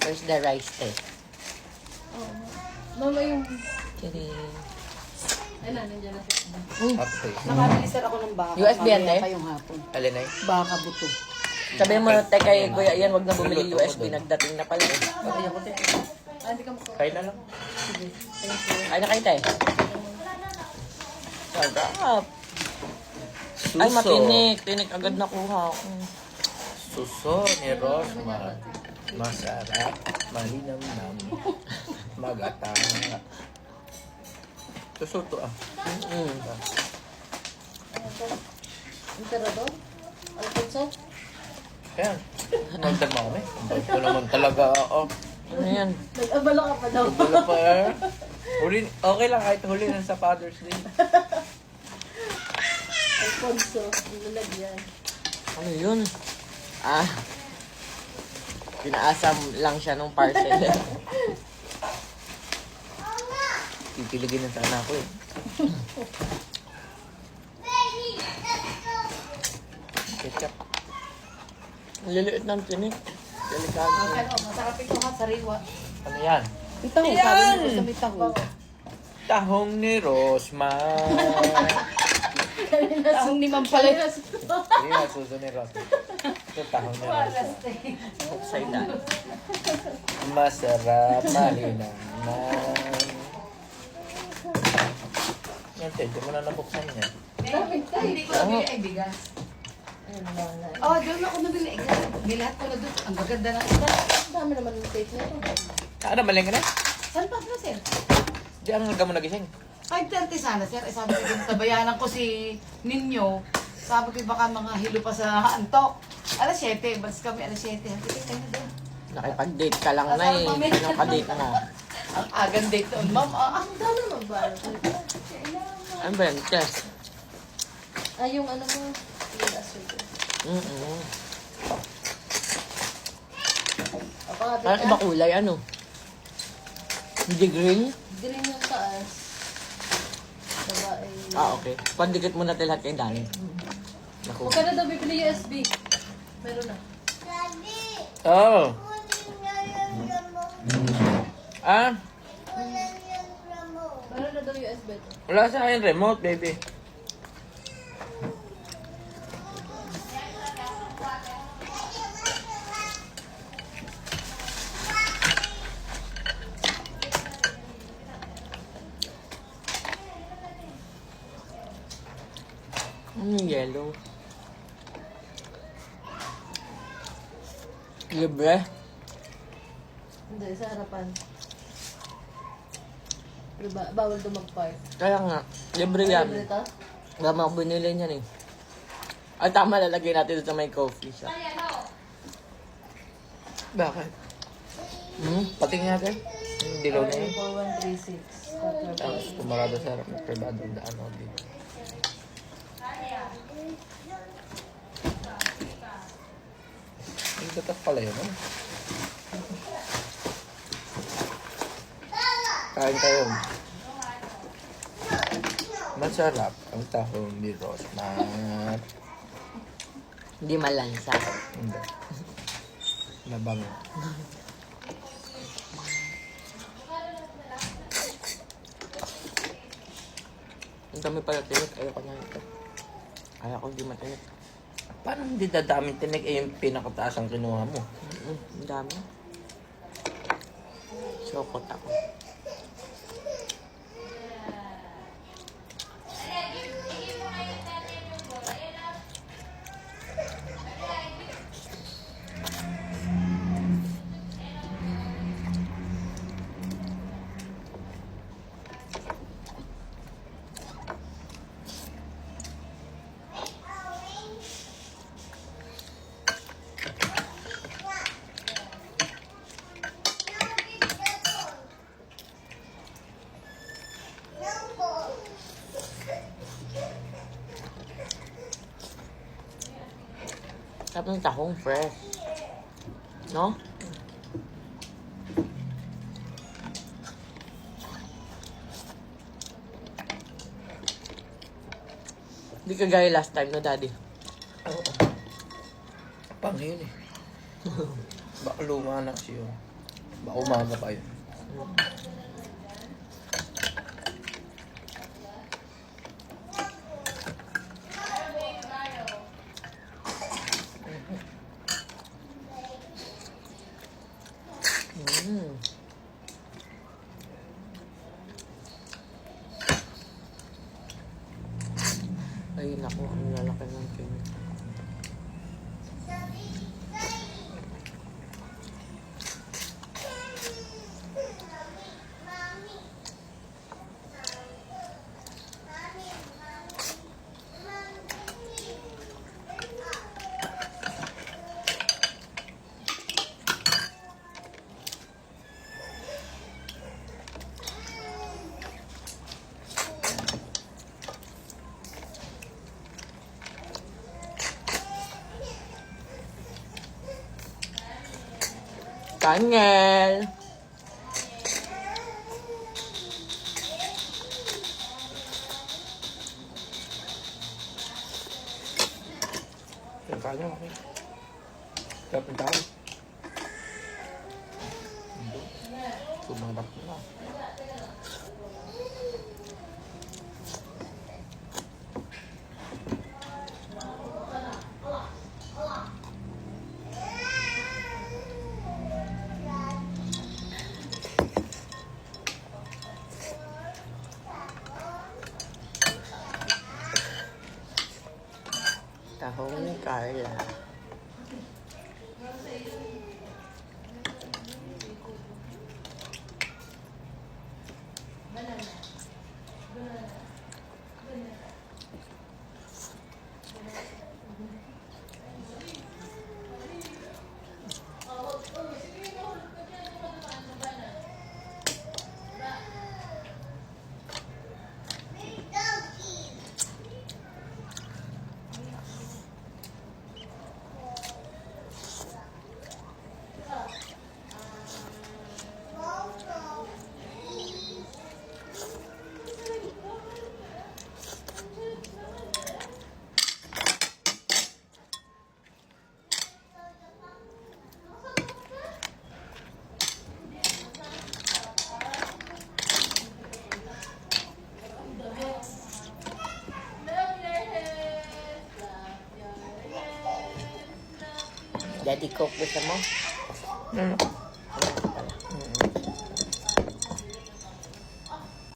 Where's the rice test? Oh. Mama yung... Kiri. Ay na, nandiyan na siya. Okay. Nakabili sir ako ng baka. USB yan, Mamaya eh? pa yung hapon. Alin ay? Baka buto. Sabi mo, teka eh, kuya, yan, wag na bumili USB, nagdating na pala eh. Pati ako te. Hindi ka mo. Kain na lang. Sige. Thank you. Ay, na kayo tayo. Sarap. Ay, matinik. Tinik agad nakuha ko. Suso ni Rosmar. Masarap. Malinamnam. Magatanga. Suso to ah. Emperador? Alfonso? Ayan. Magdama kami. Ito naman talaga. Oh. Ano yan? Nag-abala ka pa daw. Wala pa eh. Huli, okay lang kahit huli na sa Father's Day. Alfonso. Nilagyan. Ano yun? Ah. Pinaasam lang siya nung parcel. Tipiligin na sana ako eh. Ketchup. Ang liliit ng tinik. Delikado. Ano, masarap ito ha, sariwa. Ano yan? Ito, sabi mo sa may taho. Tahong ni Rosmar. Tahong ni Ma'am pala. Hindi nga suso ni Rosmar. Ito tahong ni Rosmar. Upside down. Masarap, malinamnam. Yan, te, di mo na nabuksan yan. Hindi ko nabili ay bigas. Oh, doon ako nabili. Bilat ko na doon. Ang gaganda ng ito. Ang dami naman yung tape nito. Ano, maling ka na? Saan pa na, sir? Di ang hanggang mo nagising. 5:30 sana, sir. Eh, sabi ko din, tabayanan ko si Ninyo. Sabi ko baka mga hilo pa sa antok. Alas 7. Balis kami alas 7. Hindi kayo na doon. Nakipag-date ka lang na eh. Ano ka-date mo? Ang agang date doon, ma'am. Ang dami naman ba? Ano ba yan? Test. Ay, yung ano mo. Yung aswede. Parang iba kulay, ano? Hindi green? Green yung taas. Babae. Ah, okay. Pandikit mo na lahat kayong dami. Naku. Huwag ka na daw bibili USB. Meron na. Oh. Ah, Meron na daw USB to. wala sa akin remote, baby. Yellow. Libre? Hindi, sa harapan. Diba? Bawal to mag-park. Kaya nga, libre yan. Libre to? Dama ako binili niyan eh. Ay, tama, lalagay natin sa may coffee shop. Bakit? Patingin natin. Yung dilaw na yun. 4136. Tapos pumarado sa harap ng pribadong daan ako dito. Ang tatas pala yun, eh. Kain tayo. Masarap ang tahong ni Rosmar. Hindi malansa. Hindi. Nabango. Ang dami pala tinik. Ayoko na ito. Ayaw ko hindi matinik. Paano hindi dadaming tinig eh yung pinakataas ang kinuha mo? Ang dami. Sokot ako. Sarap ng tahong fresh. No? Hindi kagaya last time, no, Daddy? Oo. Pang yun eh. Baka luma na kasi yun. Baka umaga pa yun. Mm. Ay, naku, ang lalaki ng king. Daniel! Yung kanya, okay. Kapag tayo. Sumarap na. Tahong ni Carla. Daddy Coke gusto mo? Ano?